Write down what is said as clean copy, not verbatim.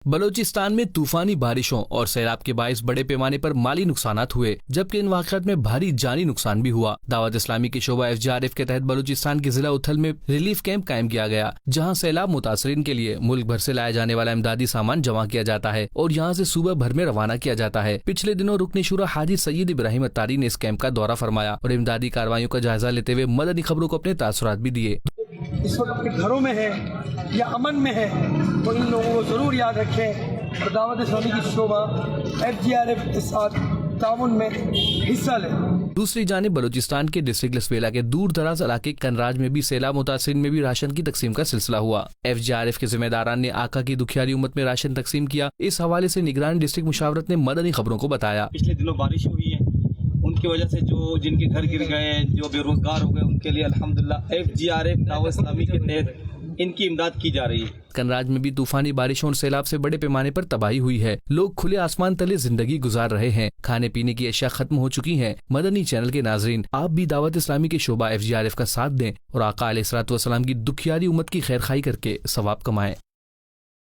بلوچستان میں طوفانی بارشوں اور سیلاب کے باعث بڑے پیمانے پر مالی نقصانات ہوئے، جبکہ ان واقعات میں بھاری جانی نقصان بھی ہوا۔ دعوت اسلامی کے شعبہ FGRF کے تحت بلوچستان کے ضلع اتھل میں ریلیف کیمپ قائم کیا گیا، جہاں سیلاب متاثرین کے لیے ملک بھر سے لایا جانے والا امدادی سامان جمع کیا جاتا ہے اور یہاں سے صوبہ بھر میں روانہ کیا جاتا ہے۔ پچھلے دنوں رکن شورا حاجی سید ابراہیم اتاری نے اس کیمپ کا دورہ فرمایا اور امدادی کارروائیوں کا جائزہ لیتے ہوئے مدنی خبروں کو اپنے تاثرات بھی دیے۔ اس وقت اپنے گھروں میں ہے یا امن میں ہے تو ان لوگوں کو ضرور یاد رکھیں اور دعوت اسلامی کی شعبہ FGRF کے ساتھ تعاون میں حصہ لیں۔ دوسری جانب بلوچستان کے ڈسٹرکٹ لسویلا کے دور دراز علاقے کنراج میں بھی سیلاب متاثرین میں بھی راشن کی تقسیم کا سلسلہ ہوا۔ FGRF کے ذمہ داران نے آقا کی دکھیاری امت میں راشن تقسیم کیا۔ اس حوالے سے نگران ڈسٹرکٹ مشاورت نے مدنی خبروں کو بتایا۔ پچھلے دنوں بارش ہوئی ہے، ان کی وجہ سے جن کے گھر گر گئے، جو بے روزگار ہو گئے، ان کے لیے الحمدللہ FGRF دعوت اسلامی کے تحت ان کی امداد کی جا رہی ہے۔ کنراج میں بھی طوفانی بارشوں اور سیلاب سے بڑے پیمانے پر تباہی ہوئی ہے۔ لوگ کھلے آسمان تلے زندگی گزار رہے ہیں، کھانے پینے کی اشیاء ختم ہو چکی ہیں۔ مدنی چینل کے ناظرین، آپ بھی دعوت اسلامی کے شعبہ FGRF کا ساتھ دیں اور آقا علیہ الصلوۃ والسلام کی دکھیاری امت کی خیر خواہی کر کے ثواب کمائیں۔